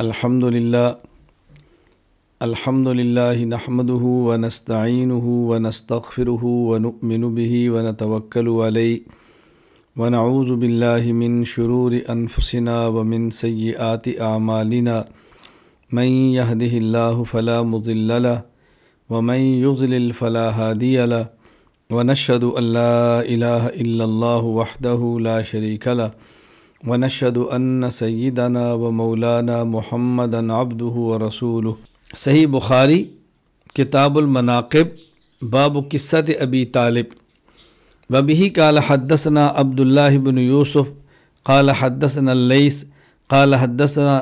الحمدللہ نحمده ونستعینه ونستغفره ونؤمن به ونتوکل علیہ ونعوذ باللہ من شرور انفسنا ومن سیئات اعمالنا من يهده اللہ فلا مضل له ومن يضلل فلا هادی له ونشهد ان لا الہ الا اللہ وحدہ لا شریک له ونشهد ان سیدنا ومولانا محمدا عبدہ ورسولہ۔ صحیح بخاری کتاب المناقب باب قصۃ ابی طالب وبہ قال حدثنا عبد اللہ بن یوسف قال حدثنا اللیث قال حدثنا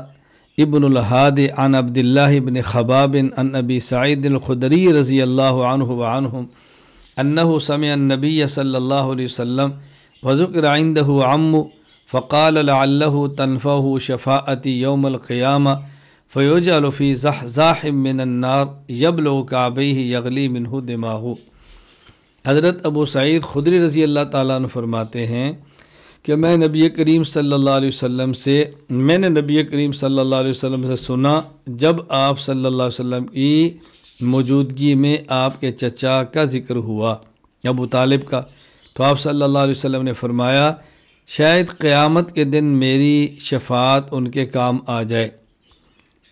ابن الہاد عن عبد اللہ بن خباب عن ابی سعید الخدری رضی اللہ عنہ وعنہم انہ سمع النبی صلی اللہ علیہ وسلم وذکر عنده عم فقال لعلہ تنفعہ شفاعتی یوم القیامہ فیجعل فی زحزاح من النار یبلغ کعبیہ یغلی منہ دماغہ۔ حضرت ابو سعید خدری رضی اللہ تعالیٰ عنہ فرماتے ہیں کہ میں نے نبی کریم صلی اللہ علیہ وسلم سے سنا جب آپ صلی اللہ علیہ وسلم کی موجودگی میں آپ کے چچا کا ذکر ہوا ابو طالب کا، تو آپ صلی اللہ علیہ وسلم نے فرمایا شاید قیامت کے دن میری شفاعت ان کے کام آ جائے،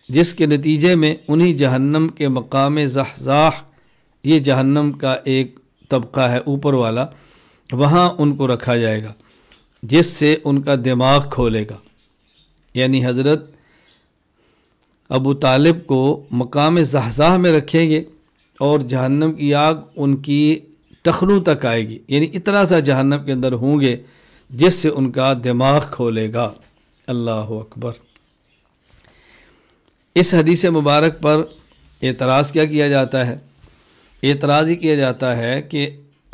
جس کے نتیجے میں انہی جہنم کے مقام زحزاح، یہ جہنم کا ایک طبقہ ہے اوپر والا، وہاں ان کو رکھا جائے گا جس سے ان کا دماغ کھولے گا۔ یعنی حضرت ابو طالب کو مقام زحزاح میں رکھیں گے اور جہنم کی آگ ان کی ٹخنوں تک آئے گی، یعنی اتنا سا جہنم کے اندر ہوں گے جس سے ان کا دماغ کھولے گا۔ اللہ اکبر۔ اس حدیث مبارک پر اعتراض کیا جاتا ہے؟ اعتراض یہ کیا جاتا ہے کہ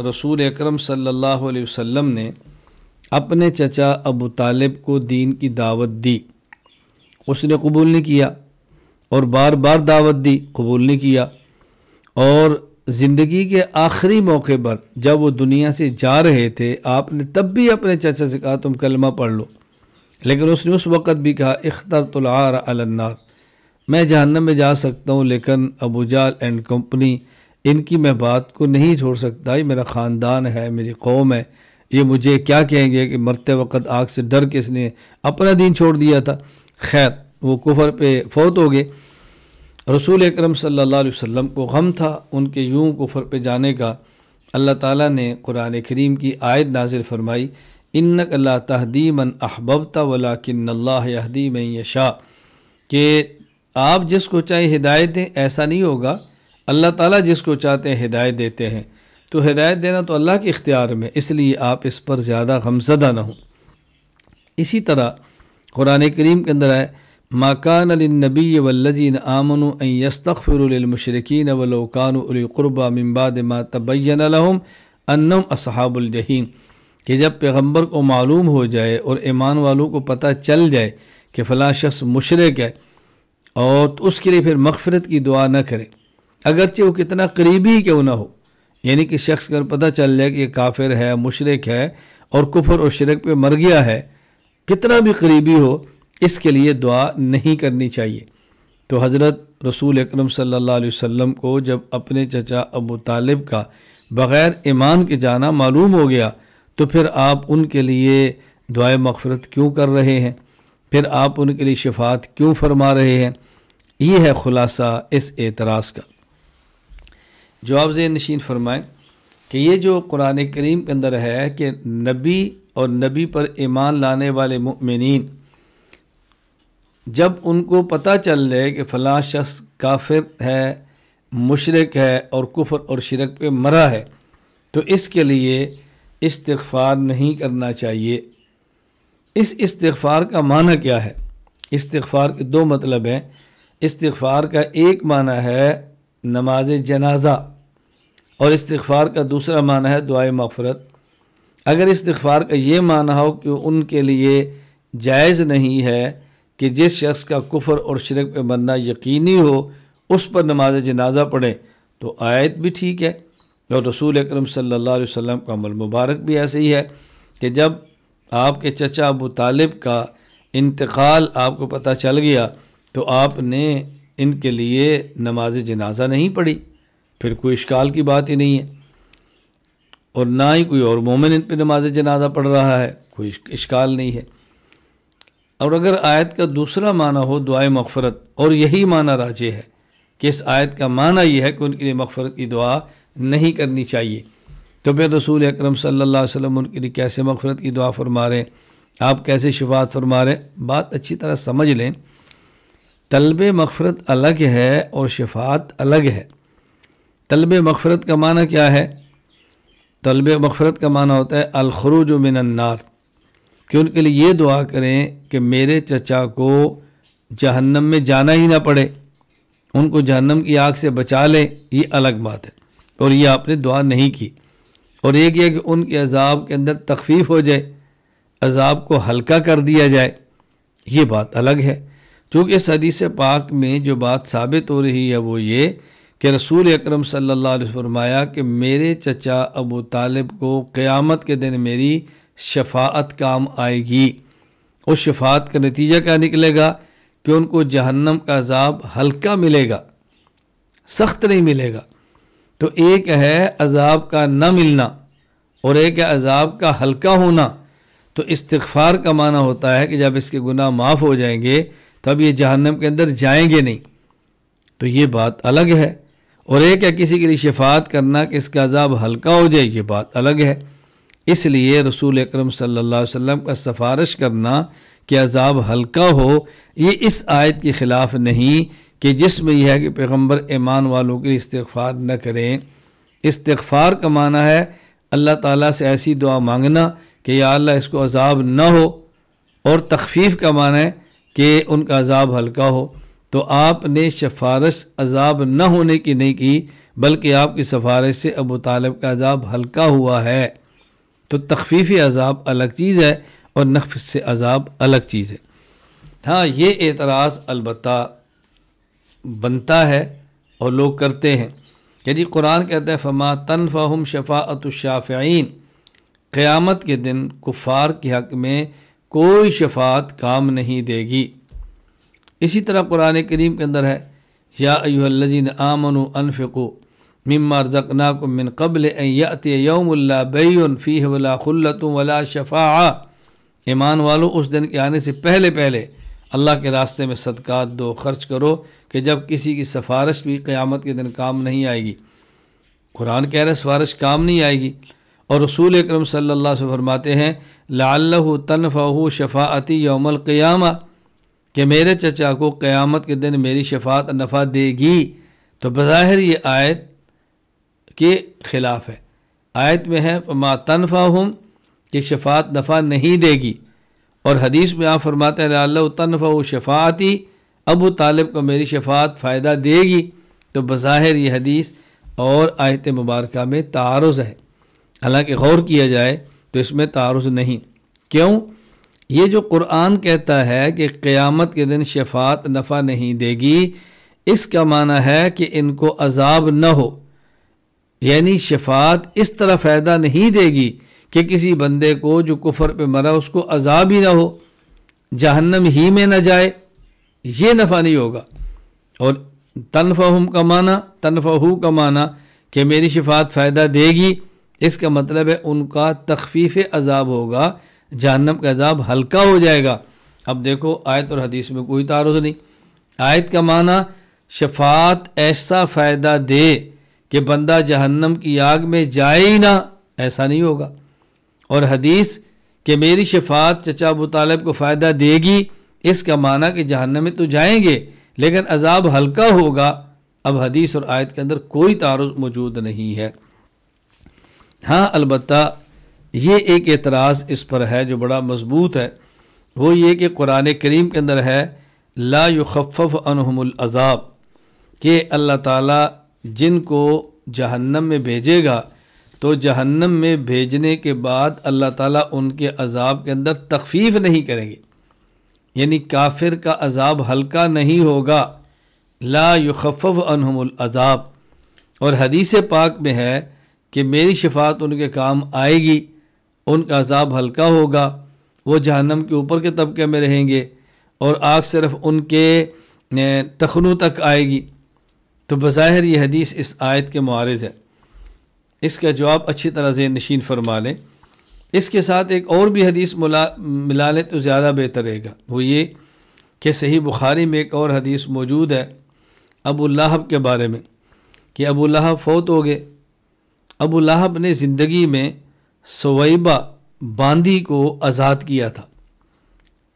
رسول اکرم صلی اللہ علیہ وسلم نے اپنے چچا ابو طالب کو دین کی دعوت دی، اس نے قبول نہیں کیا، اور بار بار دعوت دی، قبول نہیں کیا، اور زندگی کے آخری موقع پر جب وہ دنیا سے جا رہے تھے آپ نے تب بھی اپنے چچا سے کہا تم کلمہ پڑھ لو، لیکن اس نے اس وقت بھی کہا اخترت العار علی النار، میں جہنم میں جا سکتا ہوں لیکن ابو جہل اینڈ کمپنی ان کی میں بات کو نہیں چھوڑ سکتا، یہ میرا خاندان ہے، میری قوم ہے، یہ مجھے کیا کہیں گے کہ مرتے وقت آگ سے ڈر کے اس نے اپنا دین چھوڑ دیا تھا۔ خیر وہ کفر پہ فوت ہو گئے۔ رسول اکرم صلی اللہ علیہ وسلم کو غم تھا ان کے یوں کفر پہ جانے کا۔ اللہ تعالیٰ نے قرآن کریم کی آیت نازل فرمائی انک لا تہدی من احببت ولکن اللہ یہدی من یشاء، کہ آپ جس کو چاہے ہدایت دیں، ایسا نہیں ہوگا، اللہ تعالیٰ جس کو چاہتے ہیں ہدایت دیتے ہیں، تو ہدایت دینا تو اللہ کے اختیار میں، اس لیے آپ اس پر زیادہ غمزدہ نہ ہوں۔ اسی طرح قرآن کریم کے اندر ہے ما کان للنبی والذین آمنوا ان یستغفروا للمشرکین ولو کانوا اولی قربی من بعد ما تبین لهم انہم اصحاب الجحیم، کہ جب پیغمبر کو معلوم ہو جائے اور ایمان والوں کو پتہ چل جائے کہ فلاں شخص مشرک ہے اور تو اس کے لیے پھر مغفرت کی دعا نہ کرے، اگرچہ وہ کتنا قریبی کیوں نہ ہو، یعنی کہ شخص اگر پتہ چل جائے کہ یہ کافر ہے، مشرک ہے اور کفر اور شرک پہ مر گیا ہے، کتنا بھی قریبی ہو، اس کے لیے دعا نہیں کرنی چاہیے۔ تو حضرت رسول اکرم صلی اللہ علیہ وسلم کو جب اپنے چچا ابو طالب کا بغیر ایمان کے جانا معلوم ہو گیا تو پھر آپ ان کے لیے دعائے مغفرت کیوں کر رہے ہیں، پھر آپ ان کے لیے شفاعت کیوں فرما رہے ہیں؟ یہ ہے خلاصہ اس اعتراض کا۔ جواب ذہن نشین فرمائیں کہ یہ جو قرآن کریم کے اندر ہے کہ نبی اور نبی پر ایمان لانے والے مؤمنین جب ان کو پتہ چل جائے کہ فلاں شخص کافر ہے، مشرک ہے اور کفر اور شرک پہ مرا ہے، تو اس کے لیے استغفار نہیں کرنا چاہیے۔ اس استغفار کا معنی کیا ہے؟ استغفار کے دو مطلب ہیں۔ استغفار کا ایک معنی ہے نماز جنازہ اور استغفار کا دوسرا معنی ہے دعائے مغفرت۔ اگر استغفار کا یہ معنی ہو کہ ان کے لیے جائز نہیں ہے کہ جس شخص کا کفر اور شرک پہ مرنا یقینی ہو اس پر نماز جنازہ پڑھیں، تو آیت بھی ٹھیک ہے اور رسول اکرم صلی اللہ علیہ وسلم کا عمل مبارک بھی ایسے ہی ہے کہ جب آپ کے چچا ابو طالب کا انتقال آپ کو پتہ چل گیا تو آپ نے ان کے لیے نماز جنازہ نہیں پڑھی، پھر کوئی اشکال کی بات ہی نہیں ہے، اور نہ ہی کوئی اور مومن ان پہ نماز جنازہ پڑھ رہا ہے، کوئی اشکال نہیں ہے۔ اور اگر آیت کا دوسرا معنی ہو دعائے مغفرت، اور یہی معنی راجح ہے کہ اس آیت کا معنی یہ ہے کہ ان کے لیے مغفرت کی دعا نہیں کرنی چاہیے، تو پھر رسول اکرم صلی اللہ علیہ وسلم ان کے لیے کیسے مغفرت کی دعا فرما رہے ہیں، آپ کیسے شفاعت فرما رہے ہیں؟ بات اچھی طرح سمجھ لیں، طلب مغفرت الگ ہے اور شفاعت الگ ہے۔ طلب مغفرت کا معنی کیا ہے؟ طلب مغفرت کا معنی ہوتا ہے الخروج من النار، کہ ان کے لیے یہ دعا کریں کہ میرے چچا کو جہنم میں جانا ہی نہ پڑے، ان کو جہنم کی آگ سے بچا لیں، یہ الگ بات ہے، اور یہ آپ نے دعا نہیں کی۔ اور ایک یہ کہ ان کے عذاب کے اندر تخفیف ہو جائے، عذاب کو ہلکا کر دیا جائے، یہ بات الگ ہے۔ چونکہ اس حدیث پاک میں جو بات ثابت ہو رہی ہے وہ یہ کہ رسول اکرم صلی اللہ علیہ وسلم فرمایا کہ میرے چچا ابو طالب کو قیامت کے دن میری شفاعت کام آئے گی۔ اس شفاعت کا نتیجہ کیا نکلے گا؟ کہ ان کو جہنم کا عذاب ہلکا ملے گا، سخت نہیں ملے گا۔ تو ایک ہے عذاب کا نہ ملنا اور ایک ہے عذاب کا ہلکا ہونا۔ تو استغفار کا معنی ہوتا ہے کہ جب اس کے گناہ معاف ہو جائیں گے تو اب یہ جہنم کے اندر جائیں گے نہیں، تو یہ بات الگ ہے۔ اور ایک ہے کسی کے لیے شفاعت کرنا کہ اس کا عذاب ہلکا ہو جائے، یہ بات الگ ہے۔ اس لیے رسول اکرم صلی اللہ علیہ وسلم کا سفارش کرنا کہ عذاب ہلکا ہو، یہ اس آیت کے خلاف نہیں کہ جس میں یہ ہے کہ پیغمبر ایمان والوں کے لیے استغفار نہ کریں۔ استغفار کا معنی ہے اللہ تعالیٰ سے ایسی دعا مانگنا کہ یا اللہ اس کو عذاب نہ ہو، اور تخفیف کا معنی ہے کہ ان کا عذاب ہلکا ہو۔ تو آپ نے سفارش عذاب نہ ہونے کی نہیں کی، بلکہ آپ کی سفارش سے ابو طالب کا عذاب ہلکا ہوا ہے۔ تو تخفیف عذاب الگ چیز ہے اور نفس سے عذاب الگ چیز ہے۔ ہاں، یہ اعتراض البتہ بنتا ہے اور لوگ کرتے ہیں کہ جی قرآن کہتا ہے فما تنفعہم شفاعت الشافعین، قیامت کے دن کفار کے حق میں کوئی شفاعت کام نہیں دے گی۔ اسی طرح قرآن کریم کے اندر ہے یا ایھا الذین آمنوا انفقوا مما رزقناکم من قبل ان یأتی یوم لا بیع فیہ ولا خلۃ ولا شفاعہ، ایمان والو اس دن کے آنے سے پہلے پہلے اللہ کے راستے میں صدقات دو، خرچ کرو کہ جب کسی کی سفارش بھی قیامت کے دن کام نہیں آئے گی۔ قرآن کہہ رہا سفارش کام نہیں آئے گی، اور رسول اکرم صلی اللہ علیہ وسلم فرماتے ہیں لعلہ تنفعہ شفاعتی یوم القیامہ، کہ میرے چچا کو قیامت کے دن میری شفاعت نفع دے گی۔ تو بظاہر یہ آیت کے خلاف ہے۔ آیت میں ہے فما تنفعہم کہ شفاعت نفع نہیں دے گی، اور حدیث میں آپ فرماتے ہیں لعلہ تنفعہ شفاعتی، ابو طالب کو میری شفاعت فائدہ دے گی۔ تو بظاہر یہ حدیث اور آیت مبارکہ میں تعارض ہے، حالانکہ غور کیا جائے تو اس میں تعارض نہیں۔ کیوں؟ یہ جو قرآن کہتا ہے کہ قیامت کے دن شفاعت نفع نہیں دے گی، اس کا معنی ہے کہ ان کو عذاب نہ ہو، یعنی شفاعت اس طرح فائدہ نہیں دے گی کہ کسی بندے کو جو کفر پہ مرا اس کو عذاب ہی نہ ہو، جہنم ہی میں نہ جائے، یہ نفع نہیں ہوگا۔ اور تنفعہم کا معنی، تنفعہ کا معنی کہ میری شفاعت فائدہ دے گی، اس کا مطلب ہے ان کا تخفیف عذاب ہوگا، جہنم کا عذاب ہلکا ہو جائے گا۔ اب دیکھو آیت اور حدیث میں کوئی تعارض نہیں۔ آیت کا معنی شفاعت ایسا فائدہ دے کہ بندہ جہنم کی آگ میں جائے ہی نہ، ایسا نہیں ہوگا۔ اور حدیث کہ میری شفاعت چچا ابو طالب کو فائدہ دے گی، اس کا معنی کہ جہنم میں تو جائیں گے لیکن عذاب ہلکا ہوگا۔ اب حدیث اور آیت کے اندر کوئی تعارض موجود نہیں ہے۔ ہاں البتہ یہ ایک اعتراض اس پر ہے جو بڑا مضبوط ہے، وہ یہ کہ قرآن کریم کے اندر ہے لا یخفف عنہم العذاب، کہ اللہ تعالیٰ جن کو جہنم میں بھیجے گا تو جہنم میں بھیجنے کے بعد اللہ تعالیٰ ان کے عذاب کے اندر تخفیف نہیں کریں گے، یعنی کافر کا عذاب ہلکا نہیں ہوگا، لا یخفف عنہم العذاب۔ اور حدیث پاک میں ہے کہ میری شفاعت ان کے کام آئے گی، ان کا عذاب ہلکا ہوگا، وہ جہنم کے اوپر کے طبقے میں رہیں گے، اور آگ صرف ان کے ٹخنوں تک آئے گی، تو بظاہر یہ حدیث اس آیت کے معارض ہے۔ اس کا جواب اچھی طرح ذہن نشین فرما لیں۔ اس کے ساتھ ایک اور بھی حدیث ملا لیں تو زیادہ بہتر رہے گا، وہ یہ کہ صحیح بخاری میں ایک اور حدیث موجود ہے ابو لہب کے بارے میں، کہ ابو لہب فوت ہو گئے۔ ابو لہب نے زندگی میں سویبہ باندی کو آزاد کیا تھا،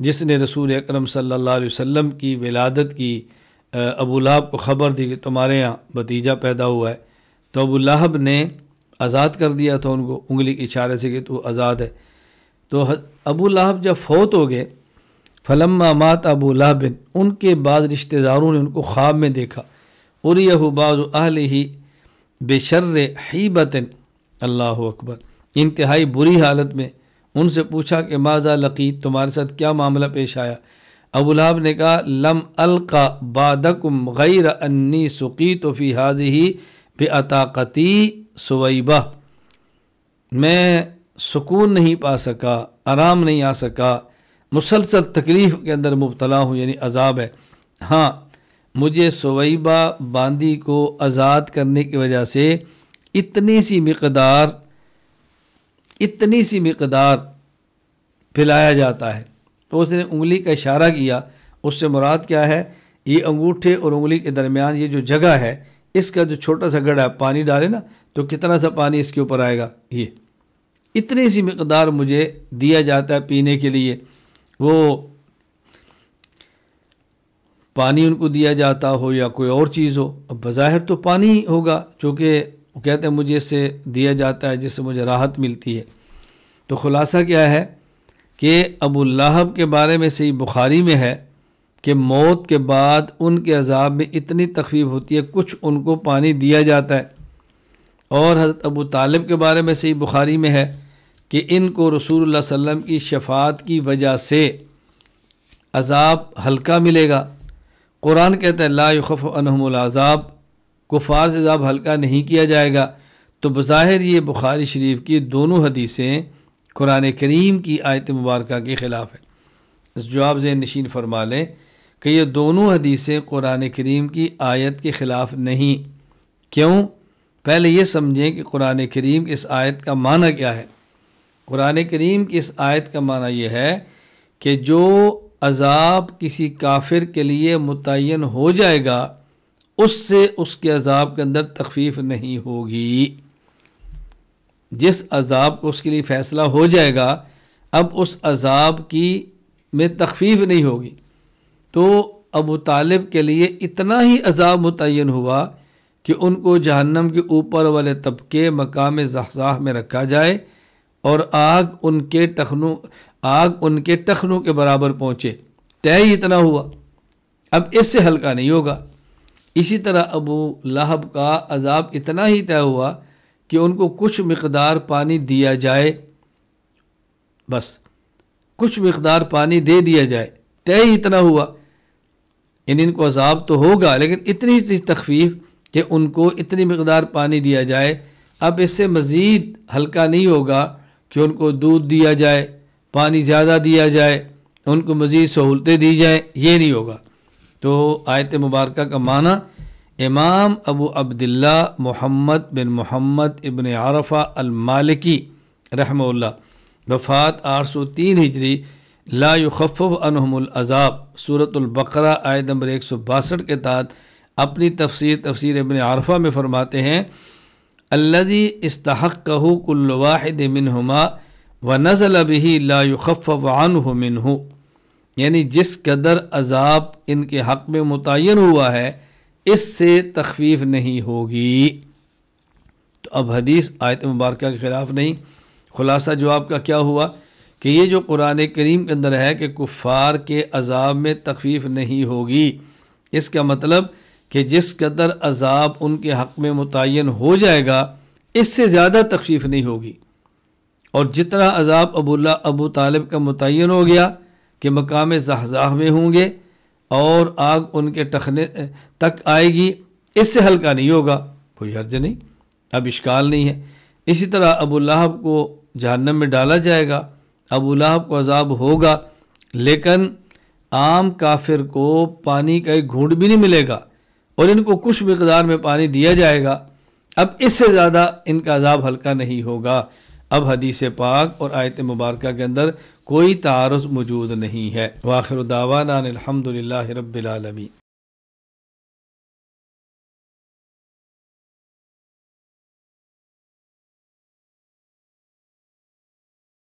جس نے رسول اکرم صلی اللہ علیہ وسلم کی ولادت کی ابو لہب کو خبر دی کہ تمہارے یہاں بھتیجا پیدا ہوا ہے، تو ابو لہب نے آزاد کر دیا تھا ان کو انگلی کے اشارے سے کہ تو آزاد ہے۔ تو ابو لہب جب فوت ہو گئے، فلما مات ابو لہب، ان کے بعد رشتہ داروں نے ان کو خواب میں دیکھا، اریہ بعض اہلہ بشر حیبۃ، اللہ اکبر، انتہائی بری حالت میں۔ ان سے پوچھا کہ ماذا لقیت، تمہارے ساتھ کیا معاملہ پیش آیا؟ ابو لہب نے کہا لم القا بعدکم غیر انی سقیت فی ہذہ بعتاقتی سویبہ، میں سکون نہیں پا سکا، آرام نہیں آ سکا، مسلسل تکلیف کے اندر مبتلا ہوں، یعنی عذاب ہے۔ ہاں، مجھے سویبہ باندی کو آزاد کرنے کی وجہ سے اتنی سی مقدار پلایا جاتا ہے۔ تو اس نے انگلی کا اشارہ کیا، اس سے مراد کیا ہے؟ یہ انگوٹھے اور انگلی کے درمیان یہ جو جگہ ہے، اس کا جو چھوٹا سا گڑھا ہے، پانی ڈالے نا تو کتنا سا پانی اس کے اوپر آئے گا، یہ اتنی سی مقدار مجھے دیا جاتا ہے پینے کے لیے۔ وہ پانی ان کو دیا جاتا ہو یا کوئی اور چیز ہو، اب بظاہر تو پانی ہوگا، چونکہ وہ کہتے ہیں مجھے اس سے دیا جاتا ہے جس سے مجھے راحت ملتی ہے۔ تو خلاصہ کیا ہے کہ ابو لہب کے بارے میں صحیح بخاری میں ہے کہ موت کے بعد ان کے عذاب میں اتنی تخفیف ہوتی ہے، کچھ ان کو پانی دیا جاتا ہے۔ اور حضرت ابو طالب کے بارے میں صحیح بخاری میں ہے کہ ان کو رسول اللہ صلی اللہ علیہ وسلم کی شفاعت کی وجہ سے عذاب ہلکا ملے گا۔ قرآن کہتا ہے لا یخف عنہم العذاب، کفار سے عذاب ہلکا نہیں کیا جائے گا۔ تو بظاہر یہ بخاری شریف کی دونوں حدیثیں قرآن کریم کی آیت مبارکہ کے خلاف ہے۔ اس جواب ذہن نشین فرما لیں کہ یہ دونوں حدیثیں قرآن کریم کی آیت کے خلاف نہیں۔ کیوں؟ پہلے یہ سمجھیں کہ قرآن کریم کی اس آیت کا معنی کیا ہے۔ قرآن کریم کی اس آیت کا معنی یہ ہے کہ جو عذاب کسی کافر کے لیے متعین ہو جائے گا، اس سے اس کے عذاب کے اندر تخفیف نہیں ہوگی۔ جس عذاب کو اس کے لیے فیصلہ ہو جائے گا، اب اس عذاب کی میں تخفیف نہیں ہوگی۔ تو ابو طالب کے لیے اتنا ہی عذاب متعین ہوا کہ ان کو جہنم کے اوپر والے طبقے مقام زحزاح میں رکھا جائے اور آگ ان کے ٹخنوں کے برابر پہنچے، طے ہی اتنا ہوا، اب اس سے ہلکا نہیں ہوگا۔ اسی طرح ابو لہب کا عذاب اتنا ہی طے ہوا کہ ان کو کچھ مقدار پانی دیا جائے، بس کچھ مقدار پانی دے دیا جائے، طے ہی اتنا ہوا۔ ان کو عذاب تو ہوگا لیکن اتنی سی تخفیف کہ ان کو اتنی مقدار پانی دیا جائے، اب اس سے مزید ہلکا نہیں ہوگا کہ ان کو دودھ دیا جائے، پانی زیادہ دیا جائے، ان کو مزید سہولتیں دی جائیں، یہ نہیں ہوگا۔ تو آیت مبارکہ کا معنی امام ابو عبداللہ محمد بن محمد ابن عرفہ المالکی رحمہ اللہ، وفات 803 ہجری، لا یخفف عنہم العذاب، سورۃ البقرہ آیت نمبر 162 کے تحت اپنی تفسیر ابن عرفہ میں فرماتے ہیں الذی استحقہ کل واحد منہما ونزل بہ لا یخفف عنہ منہ، یعنی جس قدر عذاب ان کے حق میں متعین ہوا ہے اس سے تخفیف نہیں ہوگی۔ تو اب حدیث آیت مبارکہ کے خلاف نہیں۔ خلاصہ جواب کا کیا ہوا کہ یہ جو قرآن کریم کے اندر ہے کہ کفار کے عذاب میں تخفیف نہیں ہوگی، اس کا مطلب کہ جس قدر عذاب ان کے حق میں متعین ہو جائے گا اس سے زیادہ تخفیف نہیں ہوگی، اور جتنا عذاب ابو طالب کا متعین ہو گیا کہ مقام زحزاح میں ہوں گے اور آگ ان کے ٹخنے تک آئے گی، اس سے ہلکا نہیں ہوگا، کوئی حرج نہیں، اب اشکال نہیں ہے۔ اسی طرح ابو لہب کو جہنم میں ڈالا جائے گا، ابو لہب کو عذاب ہوگا، لیکن عام کافر کو پانی کا ایک گھونٹ بھی نہیں ملے گا اور ان کو کچھ مقدار میں پانی دیا جائے گا، اب اس سے زیادہ ان کا عذاب ہلکا نہیں ہوگا۔ اب حدیث پاک اور آیت مبارکہ کے اندر کوئی تعارض موجود نہیں ہے۔ وآخر دعوانا الحمد للہ رب العالمین۔